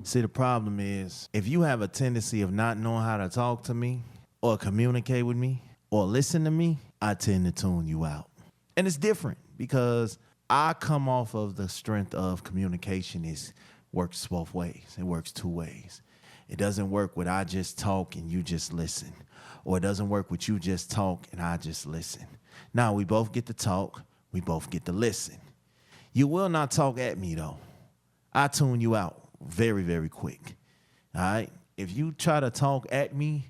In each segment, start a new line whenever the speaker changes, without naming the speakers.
See, the problem is if you have a tendency of not knowing how to talk to me or communicate with me or listen to me, I tend to tune you out. And it's different because I come off of the strength of communication works both ways. It works two ways. It doesn't work with I just talk and you just listen. Or it doesn't work with you just talk and I just listen. Now, we both get to talk. We both get to listen. You will not talk at me, though. I tune you out very, very quick. All right? If you try to talk at me,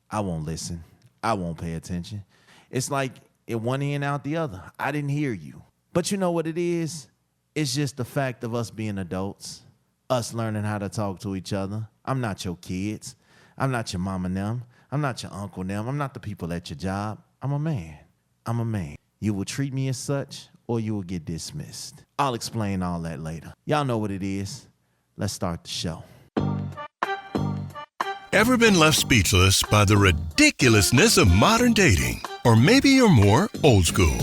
I won't listen. I won't pay attention. It's like it one end out the other. I didn't hear you. But you know what it is? It's just the fact of us being adults, us learning how to talk to each other. I'm not your kids. I'm not your mama and them. I'm not your uncle and them. I'm not the people at your job. I'm a man. I'm a man. You will treat me as such or you will get dismissed. I'll explain all that later. Y'all know what it is. Let's start the show.
Ever been left speechless by the ridiculousness of modern dating? Or maybe you're more old school.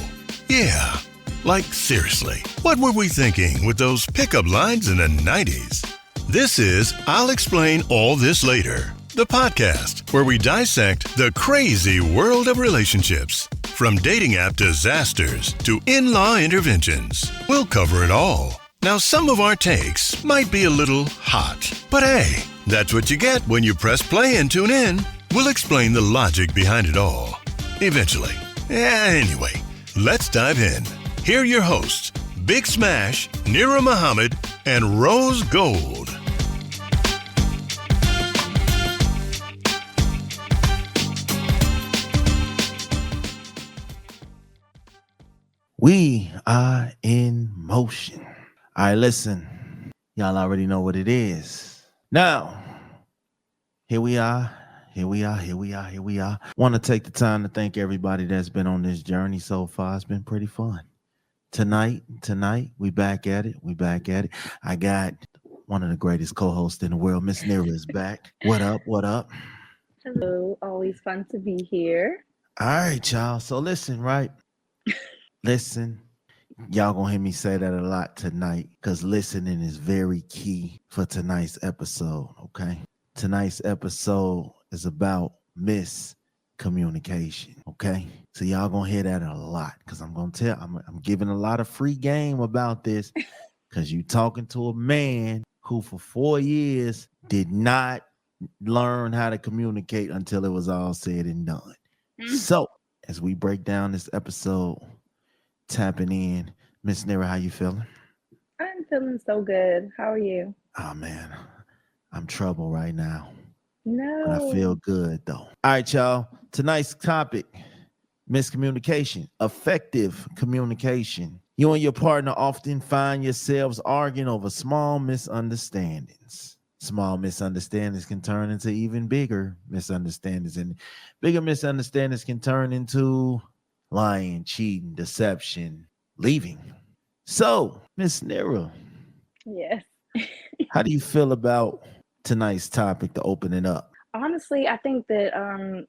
Yeah, like seriously, what were we thinking with those pickup lines in the 90s? This is I'll Explain All This Later, the podcast where we dissect the crazy world of relationships. From dating app disasters to in-law interventions, we'll cover it all. Now, some of our takes might be a little hot, but hey, that's what you get when you press play and tune in. We'll explain the logic behind it all. Eventually. Anyway, let's dive in. Here are your hosts, Big Smash, Nira Muhammad, and Rose Gold.
We are in motion. All right, listen. Y'all already know what it is. Now, here we are. Want to take the time to thank everybody that's been on this journey so far. It's been pretty fun. Tonight, we back at it. I got one of the greatest co-hosts in the world, Miss Nira is back. What up?
Hello, always fun to be here.
All right, y'all. So listen, right? Listen. Y'all gonna hear me say that a lot tonight because listening is very key for tonight's episode, okay? Tonight's episode is about miscommunication, okay? So y'all gonna hear that a lot because I'm giving a lot of free game about this because you talking to a man who for 4 years did not learn how to communicate until it was all said and done. So as we break down this episode, tapping in, Miss Nira, how you feeling?
I'm feeling so good. How are you?
Oh man, I'm trouble right now.
No.
But I feel good though. All right, y'all. Tonight's topic, miscommunication, effective communication. You and your partner often find yourselves arguing over small misunderstandings. Small misunderstandings can turn into even bigger misunderstandings, and bigger misunderstandings can turn into lying, cheating, deception, leaving. So, Miss Nira.
Yes.
How do you feel about tonight's topic to open it up?
Honestly, I think that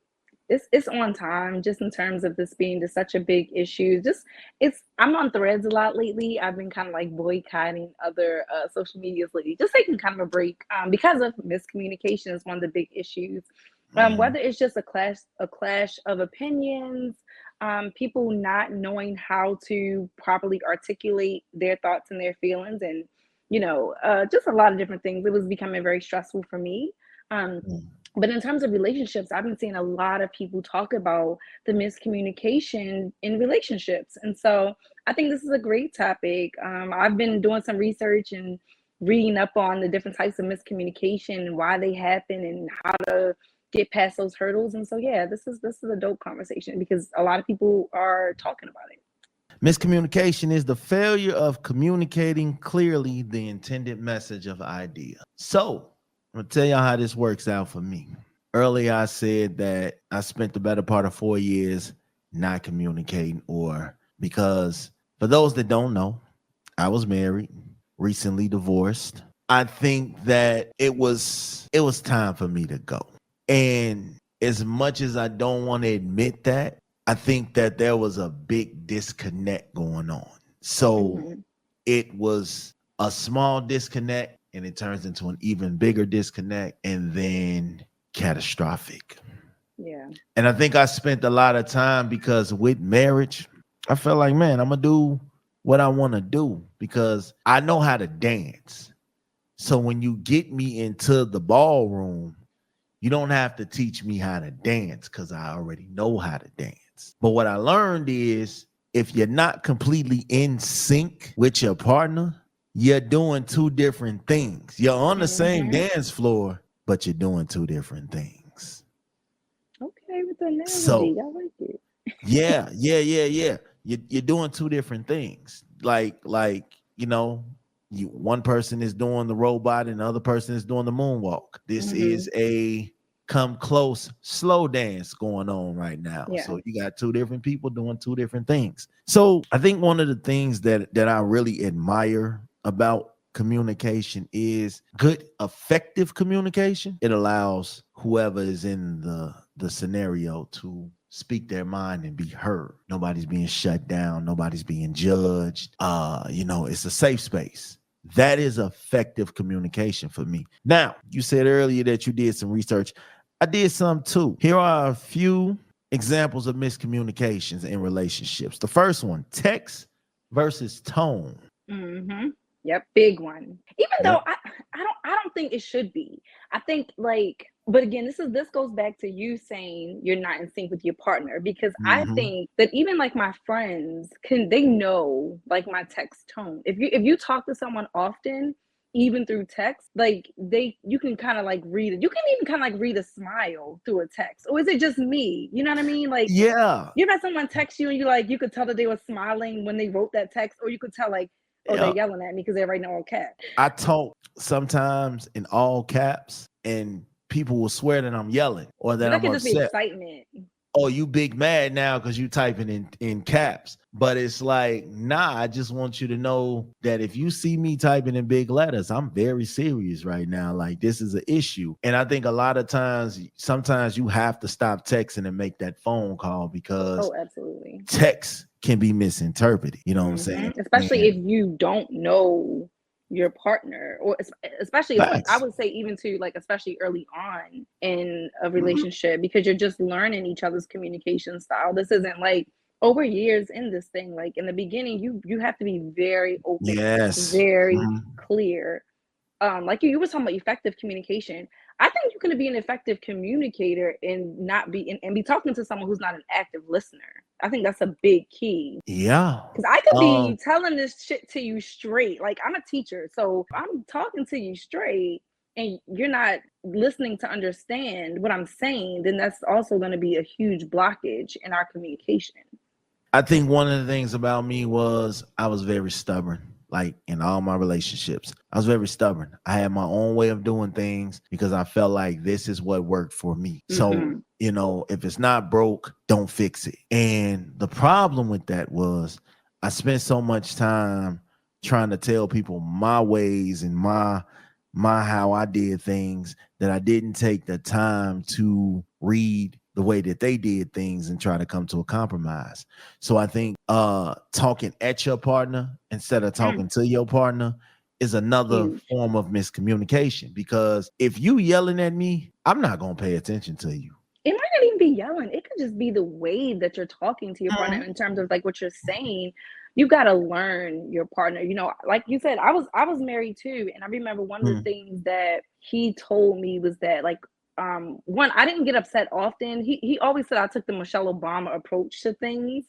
it's on time just in terms of this being just such a big issue. I'm on Threads a lot lately. I've been kind of like boycotting other social medias lately, just taking kind of a break because of miscommunication is one of the big issues. Whether it's just a clash of opinions, people not knowing how to properly articulate their thoughts and their feelings, and just a lot of different things. It was becoming very stressful for me. But in terms of relationships, I've been seeing a lot of people talk about the miscommunication in relationships. And so I think this is a great topic. I've been doing some research and reading up on the different types of miscommunication and why they happen and how to get past those hurdles. And so, yeah, this is a dope conversation because a lot of people are talking about it.
Miscommunication is the failure of communicating clearly the intended message of an idea. So I'm going to tell y'all how this works out for me. Earlier, I said that I spent the better part of 4 years not communicating, or because for those that don't know, I was married, recently divorced. I think that it was time for me to go. And as much as I don't want to admit that, I think that there was a big disconnect going on. So it was a small disconnect and it turns into an even bigger disconnect, and then catastrophic.
Yeah.
And I think I spent a lot of time because with marriage, I felt like, man, I'm gonna do what I want to do because I know how to dance. So when you get me into the ballroom, you don't have to teach me how to dance because I already know how to dance. But what I learned is if you're not completely in sync with your partner, you're doing two different things. You're on the same dance floor, but you're doing two different things.
Okay, with the analogy,
So
I like it.
yeah. You're doing two different things. You know, one person is doing the robot and the other person is doing the moonwalk. This is a come close slow dance going on right now.
Yeah.
So you got two different people doing two different things. So I think one of the things that I really admire about communication is good effective communication. It allows whoever is in the scenario to speak their mind and be heard. Nobody's being shut down, nobody's being judged. It's a safe space. That is effective communication for me. Now, you said earlier that you did some research. I did some too. Here are a few examples of miscommunications in relationships. The first one, text versus tone.
Yep, big one. Even though
Yep.
I don't think it should be. I think like, but again, this goes back to you saying you're not in sync with your partner because I
Mhm.
think that even like my friends they know like my text tone. If you talk to someone often, even through text, like you can kind of like read it. You can even kind of like read a smile through a text. Or is it just me? You know what I mean? Like
Yeah.
you had someone text you and you could tell that they were smiling when they wrote that text, or you could tell like, oh, they're
Yeah.
yelling at me because they're writing all caps.
I talk sometimes in all caps, and people will swear that I'm yelling or
But
that
that
I'm
could just be
upset.
excitement.
Oh, you big mad now because you typing in caps. But it's like, nah, I just want you to know that if you see me typing in big letters, I'm very serious right now. Like this is an issue. And I think a lot of times, sometimes you have to stop texting and make that phone call because
Oh, absolutely.
text can be misinterpreted. You know what I'm saying?
Especially if
And
you don't know your partner, or especially if I
facts.
would say even to like especially early on in a
Mhm.
relationship because you're just learning each other's communication style. This isn't like over years in this thing. Like in the beginning, you have to be very open,
Yes.
very
Mhm.
clear. Like you were talking about effective communication. I think you can be an effective communicator and not be and be talking to someone who's not an active listener. I think that's a big key.
Yeah.
Because I could
Um,
be telling this shit to you straight. Like I'm a teacher, so if I'm talking to you straight and you're not listening to understand what I'm saying, then that's also going to be a huge blockage in our communication.
I think one of the things about me was I was very stubborn. Like in all my relationships, I was very stubborn. I had my own way of doing things because I felt like this is what worked for me. So,
Mm-hmm.
if it's not broke, don't fix it. And the problem with that was I spent so much time trying to tell people my ways and my how I did things that I didn't take the time to read the way that they did things and try to come to a compromise. So I think talking at your partner instead of
Mm,
talking to your partner is another
huge.
form of miscommunication because if you yelling at me, I'm not going to pay attention to you.
It might not even be yelling. It could just be the way that you're talking to your partner
Mhm.
in terms of like what you're saying. You got to learn your partner. Like you said, I was married too, and I remember one of the
Mhm.
things that he told me was that like one, I didn't get upset often. He always said I took the Michelle Obama approach to things,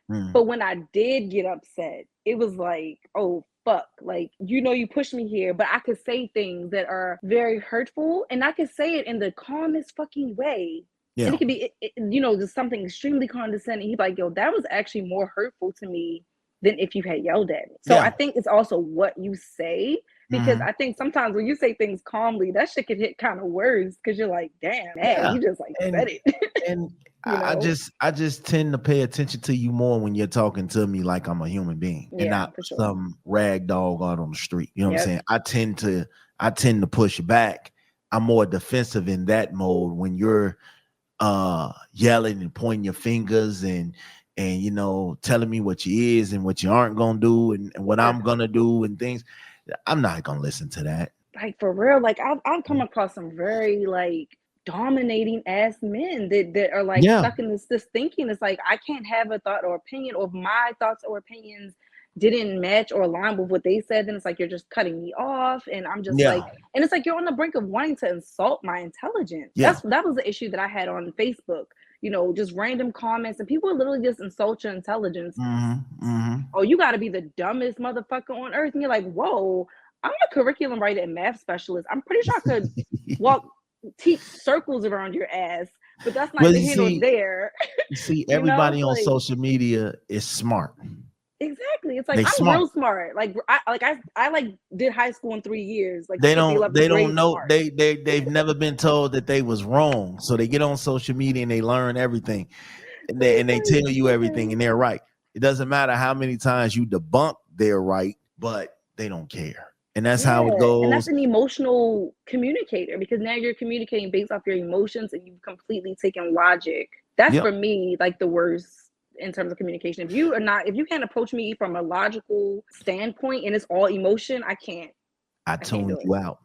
Mhm.
but when I did get upset, it was like, oh fuck, like you pushed me here, but I could say things that are very hurtful, and I could say it in the calmest fucking way. And it
Yeah.
could be, just something extremely condescending. He's like, yo, that was actually more hurtful to me than if you had yelled at me. So I
Yeah.
think it's also what you say, because
Mhm.
I think sometimes when you say things calmly, that shit could hit kind of worse because you're like, damn, man,
Yeah.
you just like said
And
it,
and
you know?
I just tend to pay attention to you more when you're talking to me like I'm a human being and
Yeah,
not
for sure.
some rag dog out on the street. You know what I'm
Yep.
saying? I tend to push back. I'm more defensive in that mode when you're yelling and pointing your fingers and telling me what you is and what you aren't gonna do and what I'm gonna do and things. I'm not gonna listen to that.
like for real, like I've come across some very like dominating ass men that are like
Yeah,
stuck in this thinking. It's like I can't have a thought or opinion, or if my thoughts or opinions didn't match or align with what they said, then it's like you're just cutting me off. And I'm just like,
yeah,
and it's like you're on the brink of wanting to insult my intelligence.
yeah.
That was the issue that I had on Facebook. Just random comments, and people literally just insult your intelligence.
Mm-hmm.
Oh, you got to be the dumbest motherfucker on earth. And you're like, whoa, I'm a curriculum writer and math specialist. I'm pretty sure I could walk, teach circles around your ass, but that's
Well,
neither here nor there.
everybody
It's
on
like,
social media is smart.
exactly. It's like,
They
I'm
smart.
real smart. Like, I like did high school in 3 years, like
They
skipped the
don't
11th
they don't
grade
know
smart.
they've never been told that they was wrong. So they get on social media and they learn everything. And they
It's
tell you
like,
everything and they're right. It doesn't matter how many times you debunk they're right, but they don't care. And that's how it
yeah. And that's
goes.
an emotional communicator, because now you're communicating based off your emotions and you've completely taken logic. That's
Yep.
for me like the worst in terms of communication. If you can't approach me from a logical standpoint and it's all emotion,
I
I can't do
tuned
it.
you out.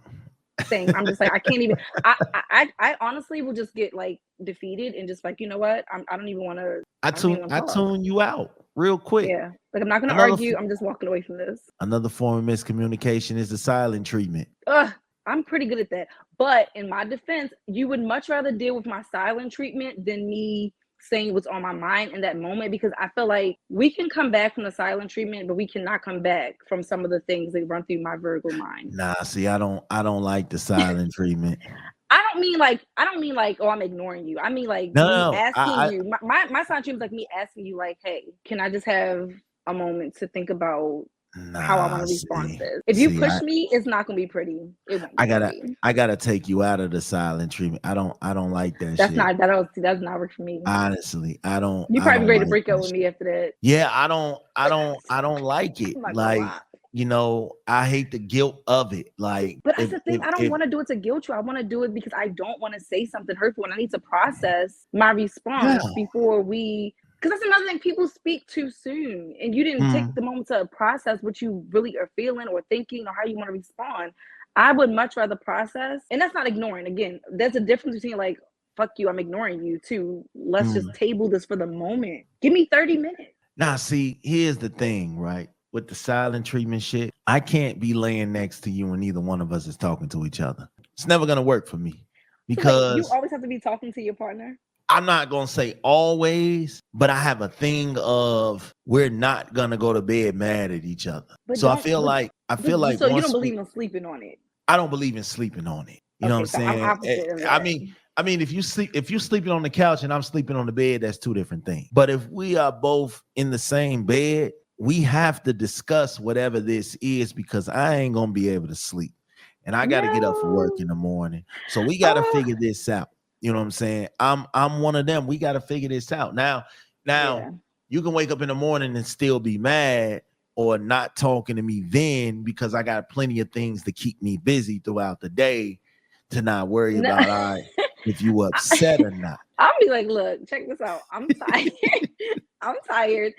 Same. I'm just like, I can't even. I honestly will just get like defeated and just like, you know what? I don't even want to. I don't even want to
I
talk.
tune you out real quick.
Yeah, like I'm not gonna
Another
argue. I'm just walking away from this.
another form of miscommunication is the silent treatment.
Ugh, I'm pretty good at that. But in my defense, you would much rather deal with my silent treatment than me saying what's on my mind in that moment, because I feel like we can come back from the silent treatment, but we cannot come back from some of the things that run through my Virgo mind.
Nah, see, I don't like the silent treatment.
I don't mean like, oh, I'm ignoring you. I mean like
No,
me
no,
asking you. My silent treatment is like me asking you, like, hey, can I just have a moment to think about how I want
nah,
to respond to
see,
this? If you
see,
push me, it's not gonna be pretty. It won't be pretty.
I gotta take you out of the silent treatment. I don't like that shit.
That's not work for me.
Honestly,
You
I
probably be
don't
ready to
like
break up
that
with
shit.
me after that.
Yeah, I don't like it.
I'm not gonna
Like,
lie.
I hate the guilt of it. Like
But that's the thing. I don't
if
want to do it to guilt you. I want to do it because I don't want to say something hurtful, and I need to process my
yeah.
response before we. Because that's another thing. People speak too soon, and you didn't take
Mm,
the moment to process what you really are feeling or thinking or how you want to respond. I would much rather process, and that's not ignoring. Again, there's a difference between like, fuck you, I'm ignoring you, to let's just
mm.
table this for the moment. Give me 30 minutes.
Now, see, here's the thing, right? With the silent treatment shit, I can't be laying next to you and neither one of us is talking to each other. It's never gonna work for me
So wait, you
because
always have to be talking to your partner?
I'm not gonna say always, but I have a thing of we're not gonna go to bed mad at each other.
But
So
don't
I feel like
so you don't
once
believe
we,
in sleeping on it.
I don't believe in sleeping on it. You know what I'm
Okay, so I'm
saying?
opposite in
I
that.
mean, if you sleeping on the couch and I'm sleeping on the bed, that's two different things. But if we are both in the same bed, we have to discuss whatever this is because I ain't gonna be able to sleep, and I got to get up for work
No.
in the morning. So we got to
Oh,
figure this out. You know what I'm saying? I'm one of them. We got to figure this out now.
yeah.
You can wake up in the morning and still be mad or not talking to me then because I got plenty of things to keep me busy throughout the day to not worry
No.
about if you upset or not.
I'll be like, look, check this out. I'm tired. I'm tired.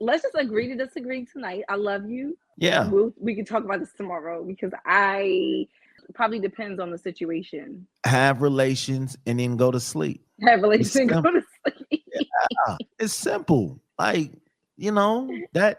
Let's just agree to disagree tonight. I love you.
Yeah.
We can talk about this tomorrow, because I probably depends on the situation.
Have relations and then go to sleep.
Have
It's
relation,
simple.
go to sleep.
Yeah, it's simple. Like, that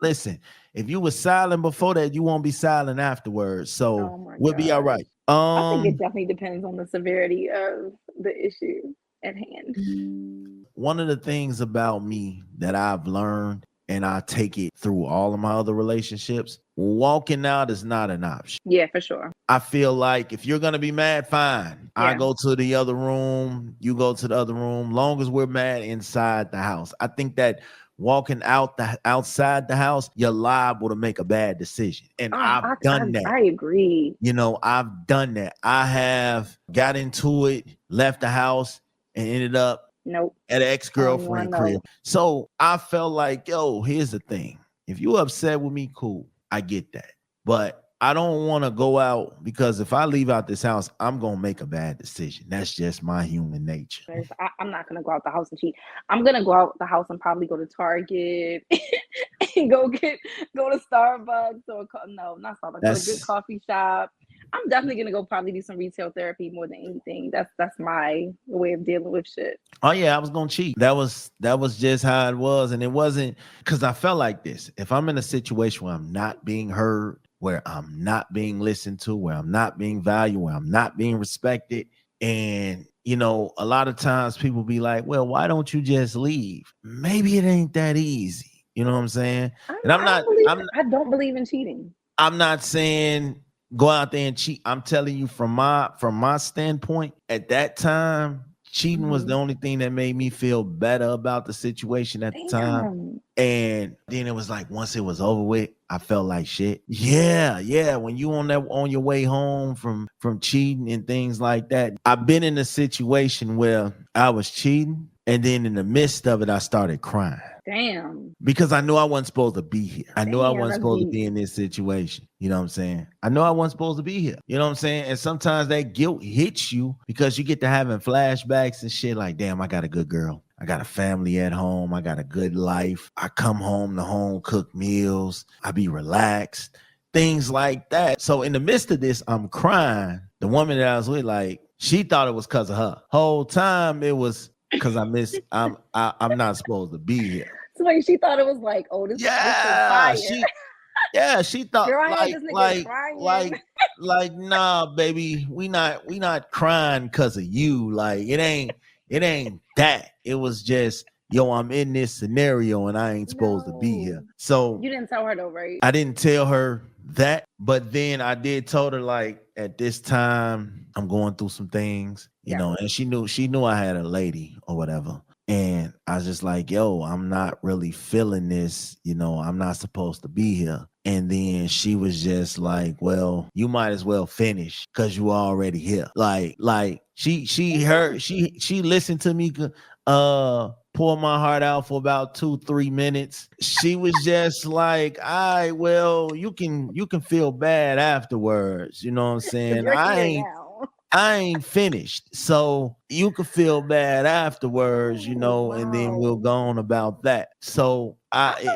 listen, if you were silent before that, you won't be silent afterwards. So
Oh my
we'll be all
gosh.
right.
I think it definitely depends on the severity of the issue at hand.
One of the things about me that I've learned, and I take it through all of my other relationships, walking out is not an option.
Yeah, for sure.
I feel like if you're gonna be mad, fine. I
Yeah.
go to the other room, you go to the other room, long as we're mad inside the house. I think that walking outside the house, you're liable to make a bad decision. And
Oh,
I've done that.
I agree.
I've done that. I have got into it, left the house, and ended up
Nope.
at an
I don't
ex-girlfriend
wanna know.
crib. So I felt like, yo, here's the thing. If you upset with me, cool. I get that. But I don't want to go out because if I leave out this house, I'm going to make a bad decision. That's just my human nature.
I'm not gonna go out the house and cheat. I'm gonna go out the house and probably go to Target and go to Starbucks or no, not Starbucks, but a good
That's
coffee shop. I'm definitely gonna go probably do some retail therapy more than anything. That's my way of dealing with shit.
Oh yeah, I was gonna cheat. That was just how it was, and it wasn't because I felt like this. If I'm in a situation where I'm not being heard, where I'm not being listened to, where I'm not being valued, where I'm not being respected, and a lot of times people be like, "Well, why don't you just leave?" Maybe it ain't that easy. You know what I'm saying? And
I don't believe in cheating.
I'm not saying go out there and cheat. I'm telling you from my standpoint, at that time, cheating was the only thing that made me feel better about the situation at the time.
Damn.
And then it was like once it was over with, I felt like shit. Yeah. When you on your way home from cheating and things like that, I've been in a situation where I was cheating, and then in the midst of it, I started crying.
Damn.
Because I knew I wasn't supposed to be here. I knew I wasn't
that's
supposed to
deep.
be in this situation. You know what I'm saying? I know I wasn't supposed to be here. You know what I'm saying? And sometimes that guilt hits you because you get to having flashbacks and shit like, damn, I got a good girl. I got a family at home. I got a good life. I come home to home cook meals. I be relaxed. Things like that. So in the midst of this, I'm crying. The woman that I was with, like, she thought it was because of her. Whole time it was because I'm not supposed to be here.
So like she thought it was like, oh, this is fire.
She thought
Girl, I had this nigga crying.
like, nah, baby, we not crying because of you. Like it ain't that. It was just, yo, I'm in this scenario and I ain't supposed to be here. So
you didn't tell her though, right?
I didn't tell her that, but then I did told her, like, at this time I'm going through some things, and she knew I had a lady or whatever. And I was just like, yo, I'm not really feeling this, I'm not supposed to be here. And then she was just like, well, you might as well finish because you already here. Like she listened to me pour my heart out for about 2-3 minutes. She was just like, all right, well, you can feel bad afterwards. You know what I'm saying? I ain't finished. So you could feel bad afterwards, and then we'll go on about that. So I
don't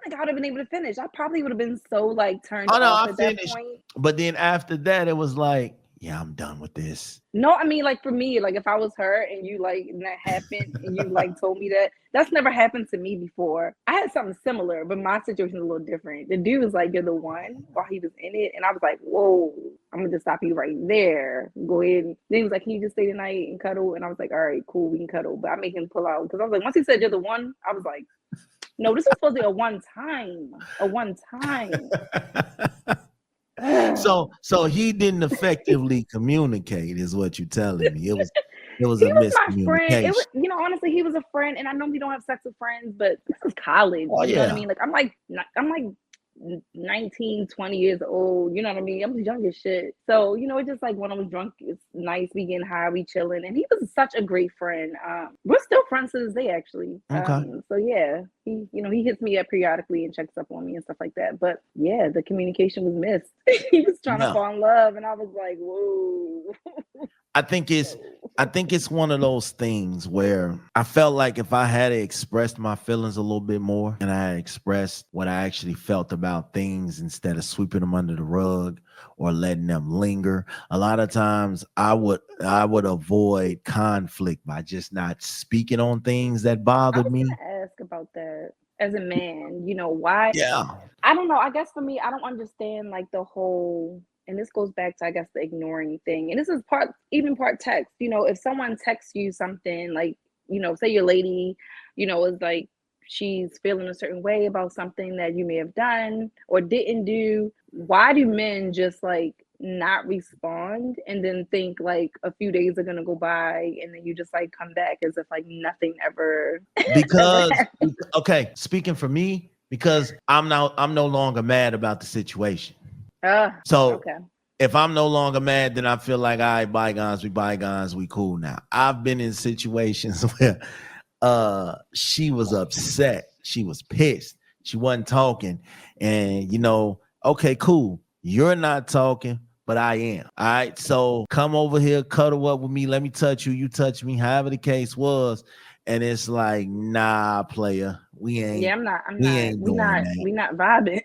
think I would have been able to finish. I probably would have been so like turned off at that point.
But then after that, it was like, yeah, I'm done with this.
No, I mean, like for me, like if I was her and you like and that happened and you like told me that's never happened to me before. I had something similar, but my situation is a little different. The dude was like, you're the one while he was in it. And I was like, whoa, I'm gonna just stop you right there. Go ahead. And then he was like, can you just stay the night and cuddle? And I was like, all right, cool, we can cuddle. But I made him pull out because I was like, once he said you're the one, I was like, no, this is supposed to be a one time.
So he didn't effectively communicate, is what you're telling me. It was a miscommunication.
My friend. Honestly, he was a friend, and I know we don't have sex with friends, but this is college.
Oh,
you know what I mean? Like I'm like 19, 20 years old. You know what I mean? I'm young as shit. So it's just like when I was drunk, it's nice. We getting high, we chilling, and he was such a great friend. We're still friends to this day, actually.
Okay.
So yeah, he hits me up periodically and checks up on me and stuff like that. But yeah, the communication was missed. He was trying to fall in love, and I was like, whoa.
I think it's one of those things where I felt like if I had expressed my feelings a little bit more and I had expressed what I actually felt about things instead of sweeping them under the rug or letting them linger, a lot of times I would avoid conflict by just not speaking on things that bothered me.
I was gonna ask about that as a man, why?
Yeah.
I don't know. I guess for me, I don't understand like the whole. And this goes back to, I guess, the ignoring thing. And this is part text. If someone texts you something like, say your lady, is like she's feeling a certain way about something that you may have done or didn't do. Why do men just like not respond and then think like a few days are gonna go by and then you just like come back as if like nothing ever?
Because okay, speaking for me, because I'm no longer mad about the situation. Okay. If I'm no longer mad, then I feel like, all right, bygones be bygones, we cool now. I've been in situations where she was upset, she was pissed, she wasn't talking, and okay, cool, you're not talking, but I am. All right, so come over here, cuddle up with me, let me touch you, you touch me, however the case was. And it's like, nah, player, we ain't.
Yeah, we not vibing.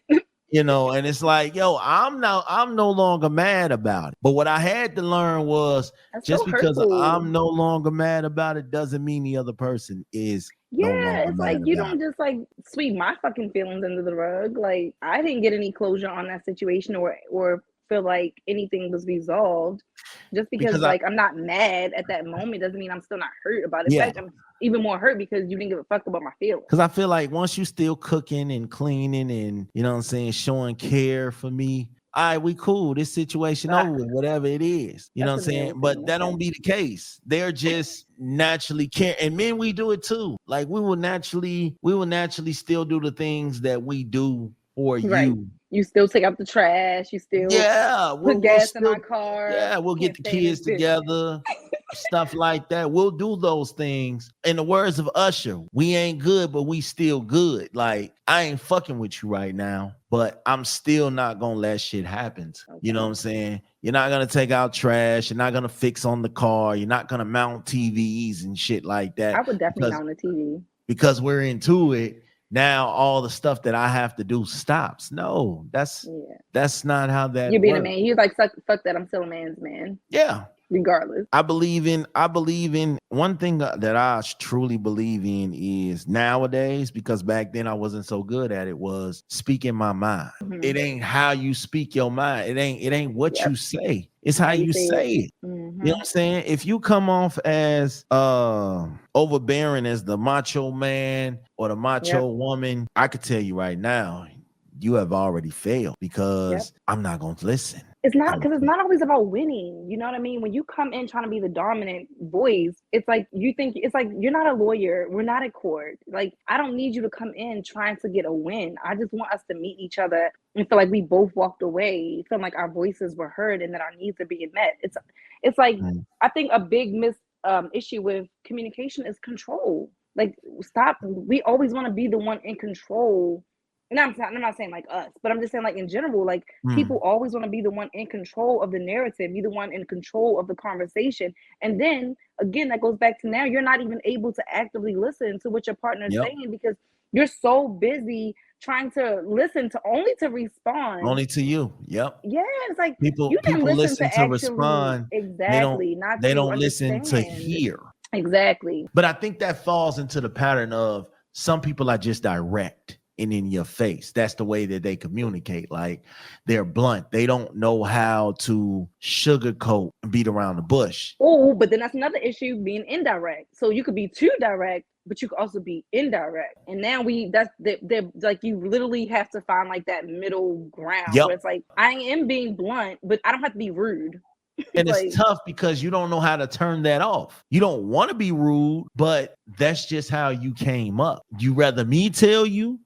you know, and it's like, yo, I'm no longer mad about it. But what I had to learn was
That's
just
so
because
hurtful.
I'm no longer mad about it doesn't mean the other person is no
Yeah,
longer
it's
mad
like you
about
don't
it.
just like sweep my fucking feelings under the rug. Like I didn't get any closure on that situation or feel like anything was resolved. Just because
Because I
like I'm not mad at that moment doesn't mean I'm still not hurt about it. In
yeah,
fact, I'm even more hurt because you didn't give a fuck about my feelings.
because I feel like once you still cooking and cleaning and you know what I'm saying, showing care for me, all right, we cool. This situation
Ah,
over with, whatever it is. You know
that's
what
a
I'm
male
saying?
thing,
But that
okay.
don't be the case. They're just naturally care. And men, we do it too. Like we will naturally still do the things that we do for
Right.
you.
You still take out the trash, you still
Yeah,
put
we'll
gas in
still
our car.
yeah, we'll get
Can't
the
stand this
kids
bitch.
together, stuff like that. We'll do those things. In the words of Usher, we ain't good, but we still good. Like I ain't fucking with you right now, but I'm still not gonna let shit happen. You know what
Okay.
I'm saying? You're not gonna take out trash. You're not gonna fix on the car. You're not gonna mount TVs and shit like
I
that
would definitely
because
mount a TV.
we're into it. Now all the stuff that I have to do stops. No,
Yeah.
that's not how that
You're being a
works.
man. You're like, fuck that. I'm still a man's man,
Yeah.
regardless.
I believe in one thing that I truly believe in is nowadays, because back then I wasn't so good at it, was speaking my mind.
Hmm.
It ain't how you speak your mind. It ain't what
Yep.
you say. It's how
How you
you
say it.
say it. You know
Hmm.
what I'm saying? If you come off as overbearing as the macho man or the macho
Yep.
woman, I could tell you right now, you have already failed
Yep.
because I'm not going to listen.
It's not
I'm
because it's not always about winning. You know what I mean? When you come in trying to be the dominant voice, it's like you think it's like you're not a lawyer. We're not at court. Like I don't need you to come in trying to get a win. I just want us to meet each other and feel like we both walked away, feeling like our voices were heard and that our needs are being met. It's like
Mm.
I think a big issue with communication is control. Like stop. We always want to be the one in control. And I'm not saying like us, but I'm just saying like in general, like people
Mm.
always want to be the one in control of the narrative, be the one in control of the conversation. And then again, that goes back to now you're not even able to actively listen to what your partner is
Yep.
saying because you're so busy trying to listen to only to respond.
Only to you. Yep.
Yeah, it's like
People
you didn't
people
listen
listen
to
to
actually
respond. They don't
exactly, not
they
to
don't listen to
understand.
hear.
Exactly.
But I think that falls into the pattern of some people are just direct and in your face. That's the way that they communicate. Like they're blunt. They don't know how to sugarcoat and beat around the bush.
Oh, but then that's another issue being indirect. So you could be too direct, but you could also be indirect. And now they're like you literally have to find like that middle ground
Yep.
where it's like I am being blunt, but I don't have to be rude.
And it's
Like
tough because you don't know how to turn that off. You don't want to be rude, but that's just how you came up. You rather me tell you,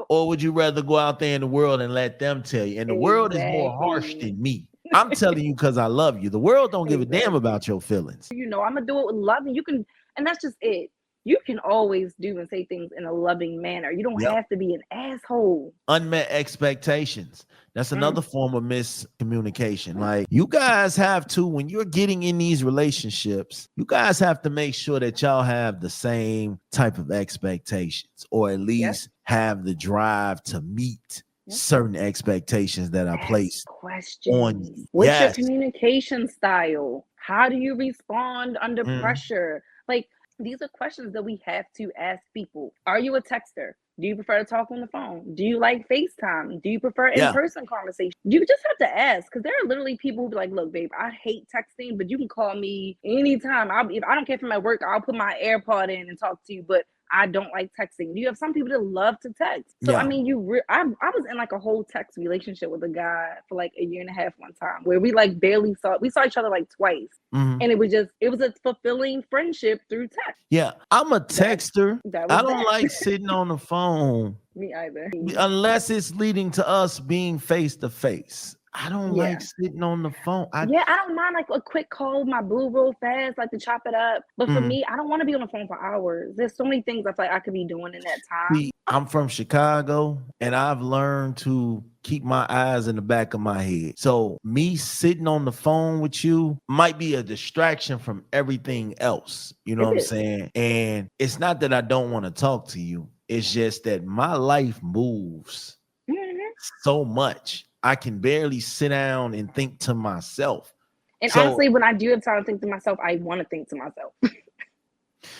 or would you rather go out there in the world and let them tell you? And the world is more harsh
exactly.
than me. I'm telling you because I love you. The world don't give a damn
Exactly.
about your feelings.
You know, I'm gonna do it with love, and you can, and that's just it. You can always do and say things in a loving manner. You don't
Yep.
have to be an asshole.
Unmet expectations. That's
Mm.
another form of miscommunication. Like you guys have to, when you're getting in these relationships, you guys have to make sure that y'all have the same type of expectations, or at
Yep.
least have the drive to meet
Yep.
certain expectations that are
Ask
placed on
questions.
you.
What's your
Yes.
communication style? How do you respond under
Mhm.
pressure? Like these are questions that we have to ask people. Are you a texter? Do you prefer to talk on the phone? Do you like FaceTime? Do you prefer
Yeah.
in-person conversation? You just have to ask because there are literally people who be like, look, babe, I hate texting, but you can call me anytime. If I don't care if I'm at work, I'll put my AirPod in and talk to you, but I don't like texting. You have some people that love to text. So I
Yeah.
mean, I was in like a whole text relationship with a guy for like a year and a half one time where we like barely we saw each other like twice.
Mhm.
And it was a fulfilling friendship through text.
Yeah. I'm a
That
texter.
that
I
was
don't
that.
like sitting on the phone
Me either.
unless it's leading to us being face to face. I don't
Yeah.
like sitting on the phone.
Yeah, I don't mind like a quick call with my boo real fast, like to chop it up. But for me, I don't want to be on the phone for hours. There's so many things I feel like I could be doing in that time.
See, I'm from Chicago and I've learned to keep my eyes in the back of my head. So me sitting on the phone with you might be a distraction from everything else. You know
It
what I'm
is.
saying? And it's not that I don't want to talk to you. It's just that my life moves
Mhm.
so much. I can barely sit down and think to myself.
And honestly, when I do have time to think to myself, I want to think to myself.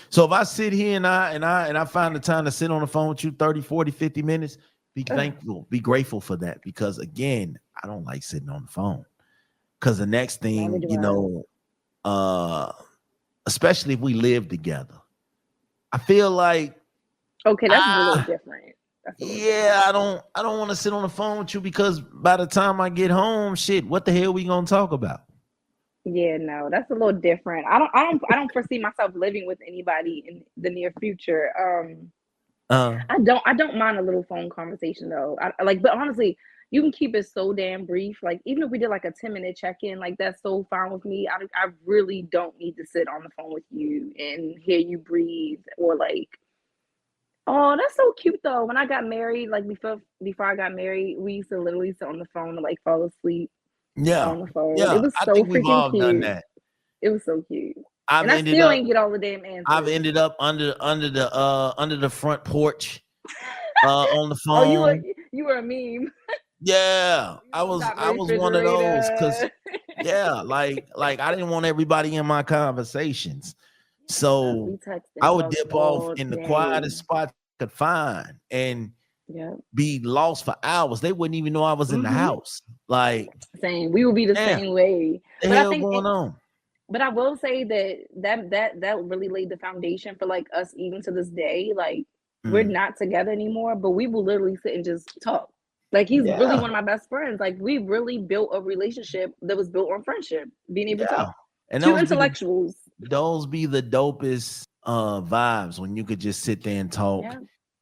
So if I sit here and I find the time to sit on the phone with you 30, 40, 50 minutes, be thankful, be grateful for that. Because again, I don't like sitting on the phone. Because the next thing, especially if we live together, I feel like
okay, that's a little different.
I don't want to sit on the phone with you because by the time I get home, shit, what the hell we gonna talk about?
Yeah, no, that's a little different. I don't foresee myself living with anybody in the near future. I don't mind a little phone conversation though. But honestly, you can keep it so damn brief. Like even if we did like a 10-minute check-in, like that's so fine with me. I really don't need to sit on the phone with you and hear you breathe or like. Oh, that's so cute though. When I got married, like before I got married, we used to literally sit on the phone and like fall asleep on the phone. It was so freaking cute. Done that. It was so cute. I still ain't get all the damn answers.
I've ended up under the front porch on the phone.
Oh, you were a meme.
Yeah, I was one of those because like I didn't want everybody in my conversations. So I would dip off in the quietest spot I could find and be lost for hours. They wouldn't even know I was in the house. Like
same, we would be the same way.
But I think going on.
But I will say that really laid the foundation for like us even to this day. Like we're not together anymore, but we will literally sit and just talk. Like he's really one of my best friends. Like we really built a relationship that was built on friendship, being able to talk. And two intellectuals.
Those be the dopest vibes when you could just sit there and talk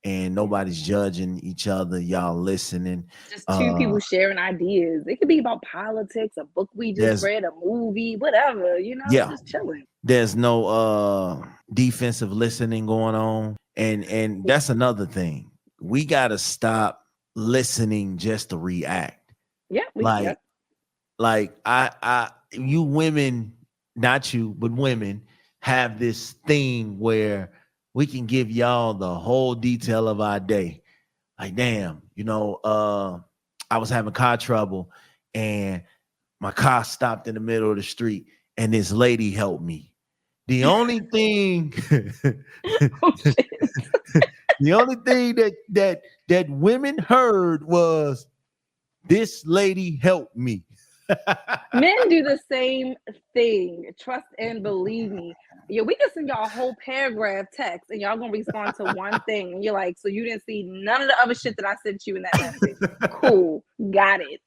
and nobody's judging each other. Y'all listening.
Just two people sharing ideas. It could be about politics, a book we just read, a movie, whatever, just chilling.
There's no defensive listening going on. And that's another thing. We gotta stop listening just to react.
Yeah.
Like you women, not you, but women have this thing where we can give y'all the whole detail of our day. Like, damn, I was having car trouble and my car stopped in the middle of the street and this lady helped me. The only thing, the only thing that women heard was this lady helped me.
Men do the same thing. Trust and believe me. Yeah, we can send y'all a whole paragraph text and y'all gonna respond to one thing. And you're like, so you didn't see none of the other shit that I sent you in that message. Cool. Got it.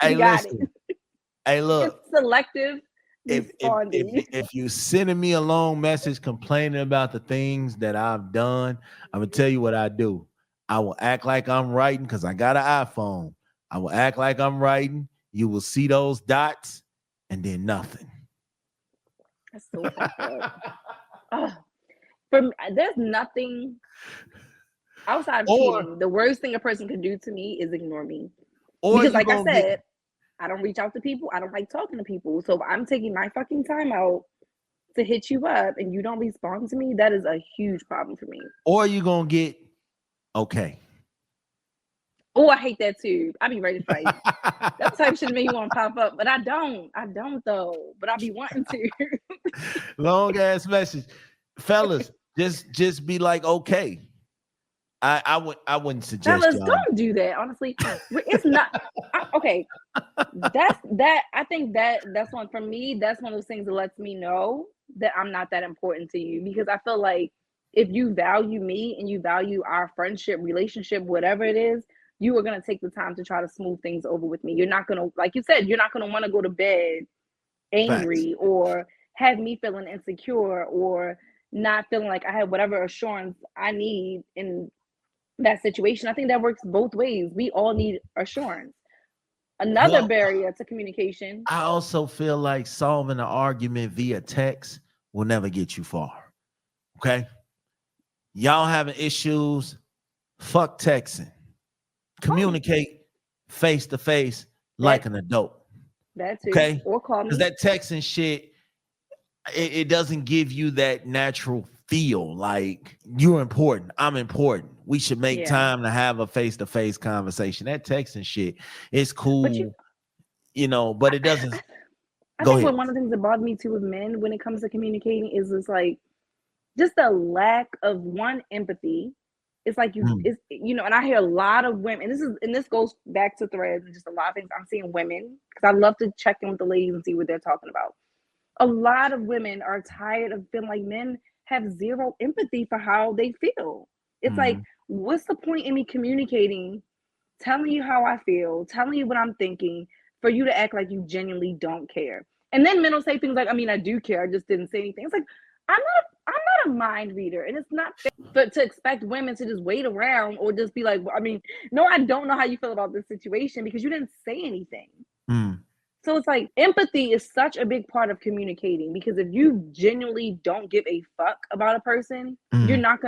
Hey, look.
It's selective.
If you sending me a long message complaining about the things that I've done, I'm gonna tell you what I do. I will act like I'm writing because I got an iPhone. I will act like I'm writing. You will see those dots and then nothing.
That's so fucked up. There's nothing outside of cheating. The worst thing a person could do to me is ignore me. Because like I said, I don't reach out to people. I don't like talking to people. So if I'm taking my fucking time out to hit you up and you don't respond to me, that is a huge problem for me.
Or you gonna get okay.
Oh, I hate that too. I be ready to fight. That type shit make you want to pop up, but I don't though. But I be wanting to.
Long ass message, fellas. Just be like, okay. I wouldn't suggest.
Fellas, don't do that. Honestly, it's not okay. I think that's one for me. That's one of those things that lets me know that I'm not that important to you, because I feel like if you value me and you value our friendship, relationship, whatever it is, you are going to take the time to try to smooth things over with me. You're not going to, like you said, you're not going to want to go to bed angry or have me feeling insecure or not feeling like I have whatever assurance I need in that situation. I think that works both ways. We all need assurance. Another barrier to communication.
I also feel like solving an argument via text will never get you far. Okay? Y'all having issues, fuck texting. Communicate face to face like an adult.
That's
okay.
Or call me.
Because that texting shit, it doesn't give you that natural feel like you're important. I'm important. We should make
Yeah.
time to have a face-to-face conversation. That texting shit is
But you,
cool, but it doesn't.
I
Go
think
ahead.
one of the things that bothers me too with men when it comes to communicating is this like just the lack of one empathy. It's like
Mm,
and I hear a lot of women, and this goes back to threads and just a lot of things I'm seeing women, because I love to check in with the ladies and see what they're talking about. A lot of women are tired of feeling like men have zero empathy for how they feel. It's like,
mhm,
what's the point in me communicating, telling you how I feel, telling you what I'm thinking, for you to act like you genuinely don't care? And then men will say things like, I mean, I do care, I just didn't say anything. It's like, I'm not a mind reader, and it's not fair but to expect women to just wait around or just be like, well, I mean, no, I don't know how you feel about this situation because you didn't say anything.
mm,
So it's like empathy is such a big part of communicating, because if you genuinely don't give a fuck about a person, you're
mm.
not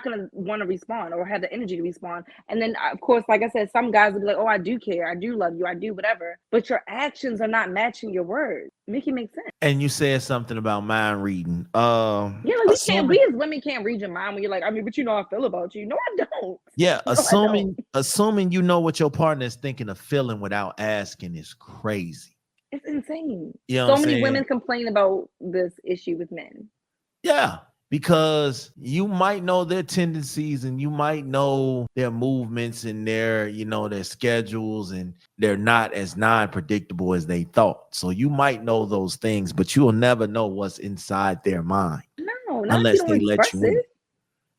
gonna want to respond or have the energy to respond. And then of course, like I said, some guys will be like, "Oh, I do care, I do love you, I do whatever," but your actions are not matching your words. Make it make sense.
And you said something about mind reading.
Yeah, like
Assuming,
we as women can't read your mind when you're like, I mean, but you know how I feel about you. No, I don't.
yeah,
No, I don't.
assuming you know what your partner is thinking of feeling without asking is crazy.
It's insane.
You know what I'm
So many
saying?
women complain about this issue with men.
Yeah, because you might know their tendencies and you might know their movements and their schedules, and they're not as non-predictable as they thought. So you might know those things, but you'll never know what's inside their mind
No, not if you
unless
don't
they let
express
you in.
it.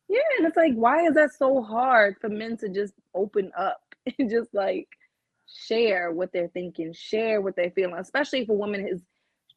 Yeah, and it's like, why is that so hard for men to just open up and just like share what they're thinking, share what they're feeling, especially if a woman is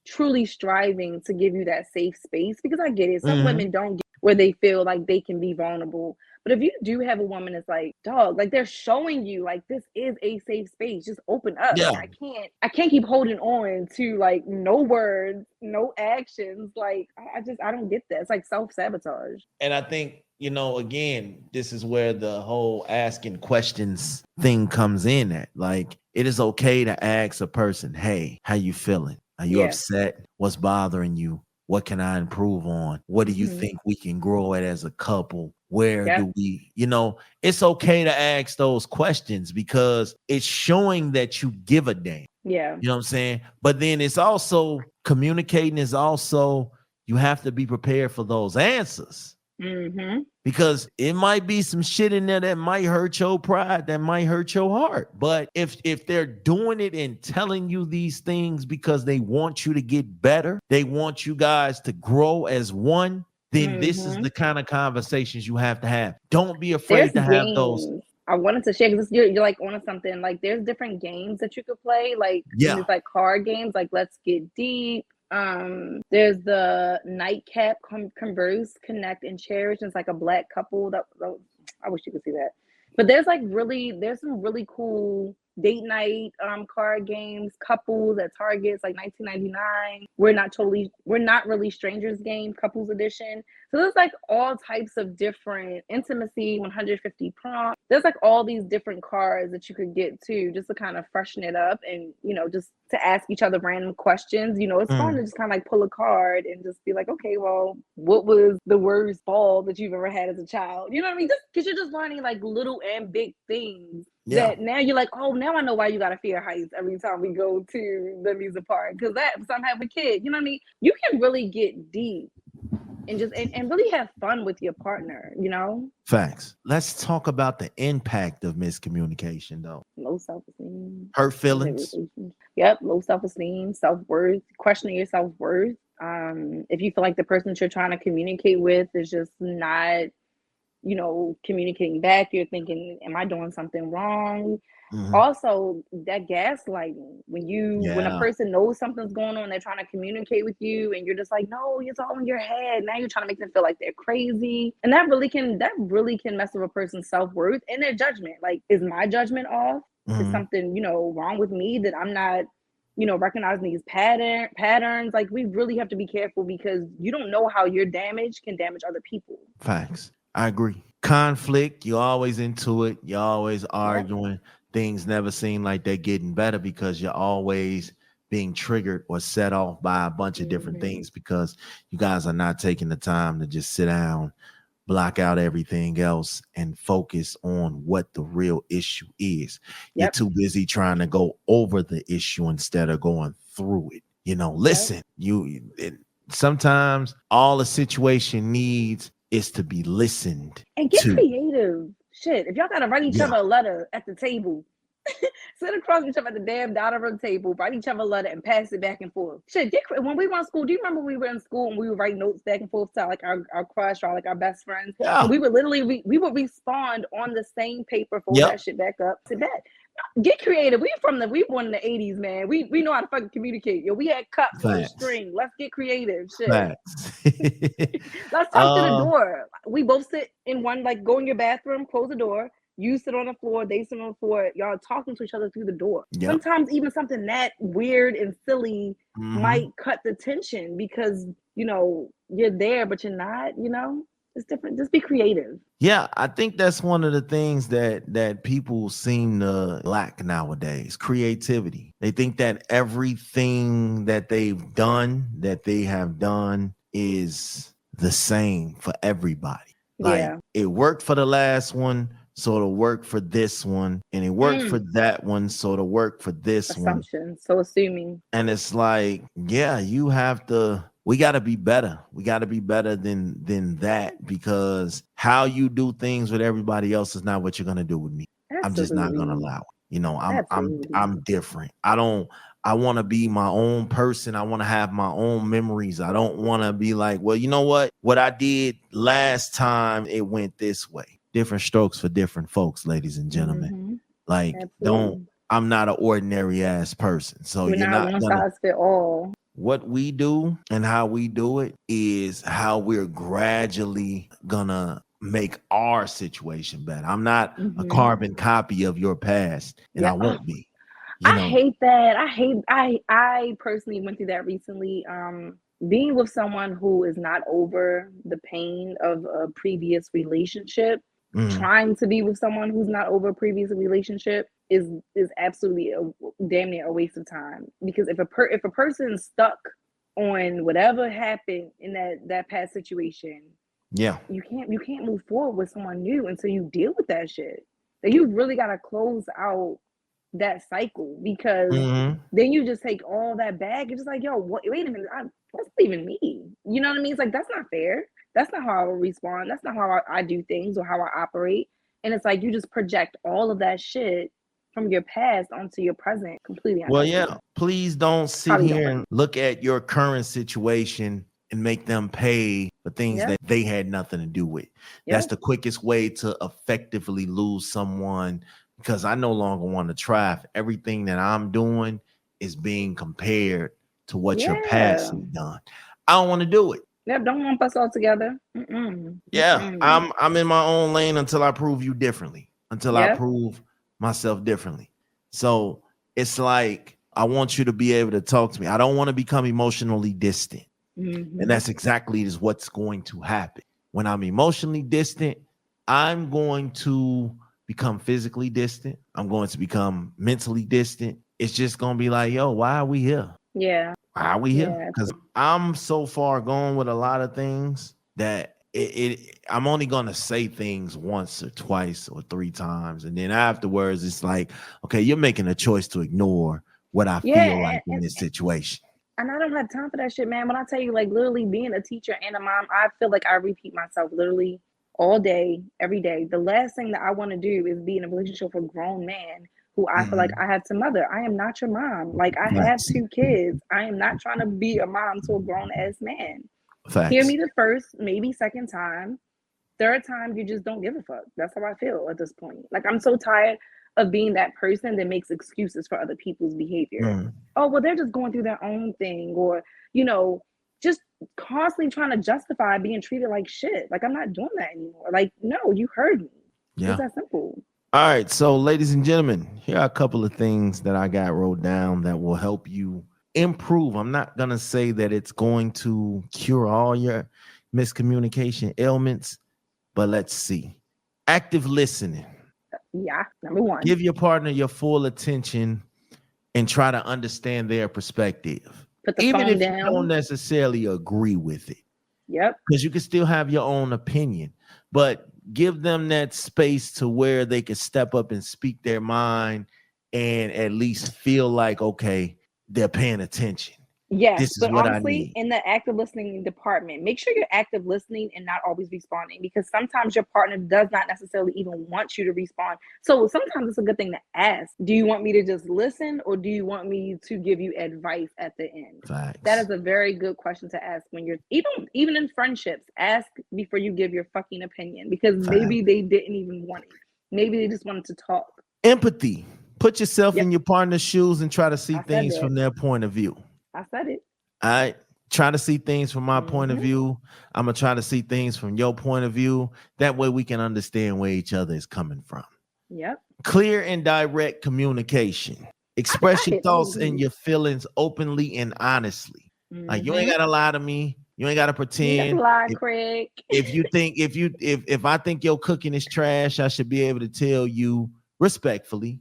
truly striving to give you that safe space? Because I get it, some
Mhm.
women don't get where they feel like they can be vulnerable. But if you do have a woman that's like, dog, like they're showing you like this is a safe space, just open up. Like
Yeah.
I can't keep holding on to like no words, no actions. Like I don't get that. It's like self-sabotage.
And I think, again, this is where the whole asking questions thing comes in at. Like, it is okay to ask a person, hey, how you feeling? Are you
Yeah.
upset? What's bothering you? What can I improve on? What do you
Hmm.
think we can grow at as a couple? Where
Yep.
do it's okay to ask those questions because it's showing that you give a damn.
Yeah.
You know what I'm saying? But then it's also communicating is also, you have to be prepared for those answers,
Hmm.
because it might be some shit in there that might hurt your pride, that might hurt your heart. But if they're doing it and telling you these things because they want you to get better, they want you guys to grow as one, then this is
Hmm.
the kind of conversations you have to have. Don't be
There's
afraid to have those.
games I wanted to share because you're like on something. Like there's different games that you could play, like and
Yeah.
it's like card games, like Let's Get Deep. There's the Nightcap, Converse, Connect, and Cherish. And it's like a black couple that I wish you could see that. But there's some really cool date night card games, couples at Targets, like 1999. We're not really strangers game, couples edition. So there's like all types of different intimacy, 150 prompts. There's like all these different cards that you could get too, just to kind of freshen it up and, just to ask each other random questions. It's fun to
Mm,
just kind of like pull a card and just be like, okay, well, what was the worst fall that you've ever had as a child? You know what I mean? Just because you're just learning like little and big things
yeah.
that now you're like, oh, now I know why you got to fear heights every time we go to the music park. Because that, some have a kid, you know what I mean? You can really get deep and just and really have fun with your partner.
Facts. Let's talk about the impact of miscommunication, though.
Low self-esteem,
Hurt
negative
feelings.
relations. Yep, low self-esteem, self-worth, questioning your self-worth. If you feel like the person that you're trying to communicate with is just not, communicating back, you're thinking, am I doing something wrong?
Mhm.
Also, that gaslighting, when a
Yeah.
person knows something's going on, they're trying to communicate with you and you're just like, no, it's all in your head. Now you're trying to make them feel like they're crazy. And that really can mess with a person's self-worth and their judgment. Like, is my judgment off? Is
Mhm.
something, wrong with me that I'm not, recognizing these patterns? Like, we really have to be careful because you don't know how your damage can damage other people.
Facts. I agree. Conflict, you're always into it. You're always
Yep.
arguing. Things never seem like they're getting better because you're always being triggered or set off by a bunch of different things because you guys are not taking the time to just sit down, block out everything else, and focus on what the real issue is. You're too busy trying to go over the issue instead of going through it. Listen, sometimes all a situation needs is to be listened
and get
to.
creative. Shit, if y'all gotta write each other a letter at the table, sit across each other at the damn dining room table, write each other a letter and pass it back and forth. Shit, when we were in school, do you remember we were in school and we would write notes back and forth to like our crush or like our best friends?
Yeah.
And we would literally we would respond on the same paper, fold that shit back up to bed. Get creative. We born in the 80s, man. We know how to fucking communicate. Yo, we had cups on string. Let's get creative. Shit. Let's talk to the door. We both sit in one, like go in your bathroom, close the door. You sit on the floor, they sit on the floor. Y'all talking to each other through the door. Sometimes even something that weird and silly might cut the tension because, you're there, but you're not, It's different. Just be creative.
Yeah, I think that's one of the things that people seem to lack nowadays, creativity. They think that everything that they have done is the same for everybody. Like it worked for the last one, so it'll work for this one, and it worked for that one, so it'll work for this one.
So assuming.
And it's like, we got to be better. We got to be better than that, because how you do things with everybody else is not what you're going to do with me. Absolutely. I'm just not going to allow it. I'm different. I want to be my own person. I want to have my own memories. I don't want to be like, well, you know what I did last time, it went this way. Different strokes for different folks, ladies and gentlemen. Like, I'm not an ordinary ass person. So
you're not one size fit all.
What we do and how we do it is how we're gradually gonna make our situation better. I'm not a carbon copy of your past, and I won't be.
I hate that. I personally went through that recently. Being with someone who is not over the pain of a previous relationship, trying to be with someone who's not over a previous relationship is absolutely damn near a waste of time. Because if a person's stuck on whatever happened in that past situation, you can't move forward with someone new until you deal with that shit. Like, you really gotta close out that cycle, because then you just take all that baggage. It's like, yo, wait a minute, that's not even me. You know what I mean? It's like, that's not fair. That's not how I would respond. That's not how I do things or how I operate. And it's like you just project all of that shit from your past onto your present completely.
Well, please don't sit here and look at your current situation and make them pay for things that they had nothing to do with. That's the quickest way to effectively lose someone, because I no longer want to try if everything that I'm doing is being compared to what your past has done. I don't want to do it.
Don't lump us all together.
I'm in my own lane until I prove you differently, until I prove myself differently. So it's like, I want you to be able to talk to me. I don't want to become emotionally distant. And that's exactly what's going to happen. When I'm emotionally distant, I'm going to become physically distant. I'm going to become mentally distant. It's just going to be like, yo, why are we here?
Yeah.
Why are we here? Because I'm so far gone with a lot of things that I'm only going to say things once or twice or three times. And then afterwards, it's like, okay, you're making a choice to ignore what I feel like in this situation.
And I don't have time for that shit, man. When I tell you, like, literally being a teacher and a mom, I feel like I repeat myself literally all day, every day. The last thing that I want to do is be in a relationship with a grown man who I feel like I have to mother. I am not your mom. Like, I have 2 kids. I am not trying to be a mom to a grown-ass man.
Facts.
Hear me the first, maybe second time. Third time, you just don't give a fuck. That's how I feel at this point. Like, I'm so tired of being that person that makes excuses for other people's behavior. Oh, well, they're just going through their own thing, or, just constantly trying to justify being treated like shit. Like, I'm not doing that anymore. Like, no, you heard me. It's that simple.
All right. So, ladies and gentlemen, here are a couple of things that I got wrote down that will help you improve. I'm not going to say that it's going to cure all your miscommunication ailments, but let's see. Active listening.
Yeah, number 1.
Give your partner your full attention and try to understand their perspective,
Put the
even
phone
if you don't
down.
necessarily agree with it,
Yep.
because you can still have your own opinion, but give them that space to where they can step up and speak their mind and at least feel like, okay, they're paying attention.
Yes,
This is
but
what I
honestly,
need.
in the active listening department, make sure you're active listening and not always responding, because sometimes your partner does not necessarily even want you to respond. So sometimes it's a good thing to ask, do you want me to just listen, or do you want me to give you advice at the end? That
Facts.
is a very good question to ask when you're even in friendships. Ask before you give your fucking opinion, because maybe
Facts.
they didn't even want it. Maybe they just wanted to talk.
Empathy. Put yourself
Yep,
in your partner's shoes and try to see
I said
things
that.
from their point of view.
I said it.
I try to see things from my point of
Mm-hmm.
view. I'm gonna try to see things from your point of view. That way we can understand where each other is coming from.
Yep.
Clear and direct communication.
I
Express your
hit all
thoughts
of
and
these.
your feelings openly and honestly. Like you ain't
Mm-hmm.
gotta lie to me. You ain't gotta
You got to
pretend.
lie, Craig.
If you think if I think your cooking is trash, I should be able to tell you respectfully,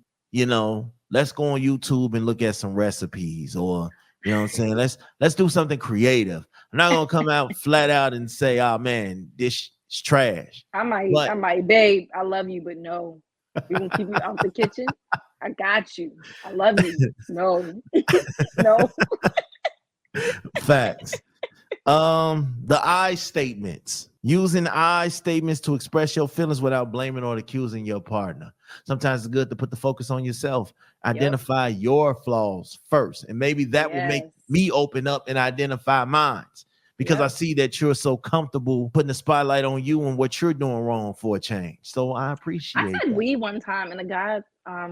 let's go on YouTube and look at some recipes, or you know what I'm saying, let's do something creative. I'm not gonna come out flat out and say, oh man, this is trash.
I
But
might, babe, I love you, but no. We gonna keep you out the kitchen. I got you. I love you. No. No.
facts. The I statements. Using I statements to express your feelings without blaming or accusing your partner. Sometimes it's good to put the focus on yourself.
Yep.
Identify your flaws first, and maybe that will make
Yes.
me open up and identify mine, because I
Yep.
see that you're so comfortable putting the spotlight on you and what you're doing wrong for a change. So I
I
appreciate
said
that.
we one time, and the guy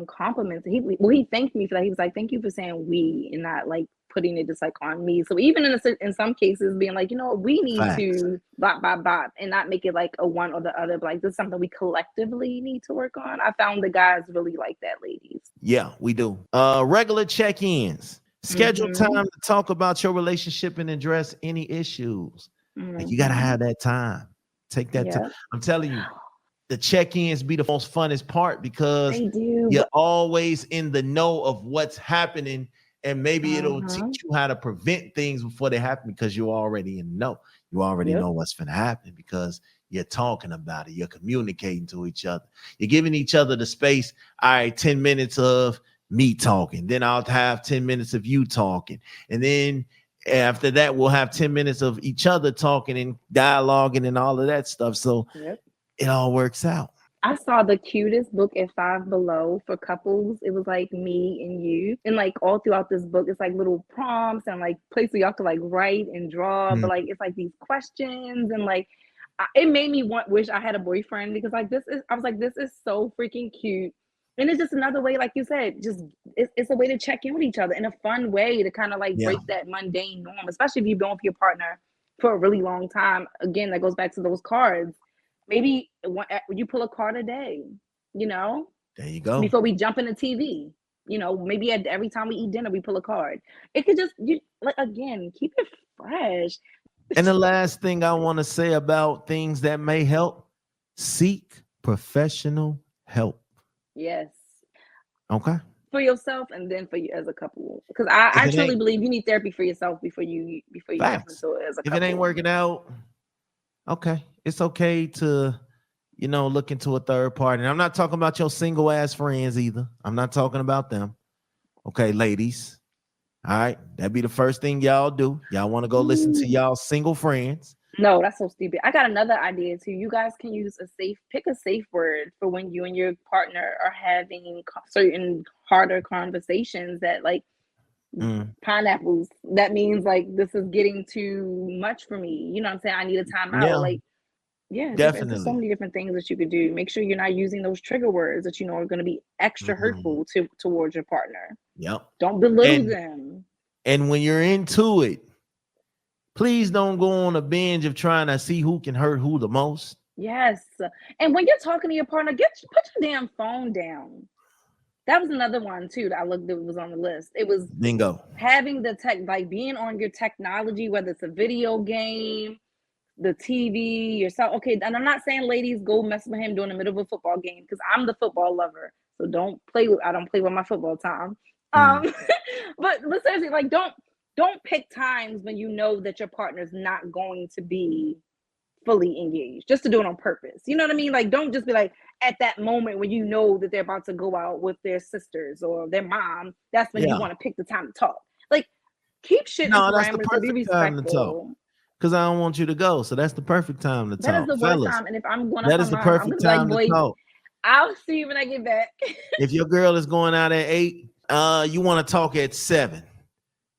complimented. He thanked me for that. He was like, "Thank you for saying we and not like putting it just like on me." So even in some cases, being like, we need
Facts.
to blah, and not make it like a one or the other, but like this is something we collectively need to work on. I found the guys really like that, ladies.
Yeah, we do. Regular check-ins. Schedule
Mm-hmm.
time to talk about your relationship and address any issues. Like you gotta
Mm-hmm.
have that time. Take that time.
Yeah,
I'm telling you, the check-ins be the most funnest part, because
they do.
you're
But
always in the know of what's happening, and maybe it'll
uh-huh.
teach you how to prevent things before they happen, because you're already in the know. You already
Yep.
know what's going to happen because you're talking about it. You're communicating to each other. You're giving each other the space. All right, 10 minutes of me talking. Then I'll have 10 minutes of you talking. And then after that, we'll have 10 minutes of each other talking and dialoguing and all of that stuff. So
Yep.
it all works out.
I saw the cutest book at Five Below for couples. It was like me and you. And like all throughout this book, it's like little prompts and like places where y'all could like write and draw.
Mm.
But like it's like these questions, and like it made me wish I had a boyfriend, because like I was like, this is so freaking cute. And it's just another way, like you said, just it's a way to check in with each other in a fun way to kind of like
Yeah.
break that mundane norm, especially if you've been with your partner for a really long time. Again, that goes back to those cards. Maybe you pull a card a day, you know,
There you go.
before we jump in the TV. Maybe every time we eat dinner, we pull a card. It could just, like, again, keep it fresh.
And the last thing I want to say about things that may help: seek professional help.
Yes.
Okay.
For yourself, and then for you as a couple. Because
If
I
it
truly
ain't
believe you need therapy for yourself before you jump
facts,
into it as a
if it ain't
couple.
working out, okay, it's okay to, look into a third party. And I'm not talking about your single ass friends either. I'm not talking about them. Okay, ladies. All right. That'd be the first thing y'all do. Y'all want to go listen to y'all single friends.
No, that's so stupid. I got another idea too. You guys can pick a safe word for when you and your partner are having certain harder conversations, that like
Mm,
pineapples. That means like this is getting too much for me. You know what I'm saying? I need a timeout.
yeah,
Like, yeah, there's so
definitely.
many different things that you could do. Make sure you're not using those trigger words that are going to be extra
Mhm.
hurtful towards your partner.
Yep.
Don't belittle
And
them.
and when you're into it, please don't go on a binge of trying to see who can hurt who the most.
Yes. And when you're talking to your partner, put your damn phone down. That was another one too that I looked that was on the list. It was
Bingo.
having the tech, like being on your technology, whether it's a video game, the TV, yourself. Okay, and I'm not saying ladies go mess with him during the middle of a football game, because I'm the football lover. So don't play with I don't play with my football time. But seriously, like don't pick times when you know that your partner's not going to be fully engaged just to do it on purpose. You know what I mean? Like, don't just be like at that moment when you know that they're about to go out with their sisters or their mom, that's when you
Yeah.
want to pick the time to talk. Like, keep shit in
No, that's the
parameters and be
perfect time to talk.
respectful.
Because I don't want you to go. So that's the perfect time to
That is
talk.
the worst
Fellas,
time. And if I'm going up
that
on
is the
mom, I'm
perfect
gonna be like,
time to
boy,
talk.
I'll see you when I get back.
If your girl is going out at 8, you want to talk at 7,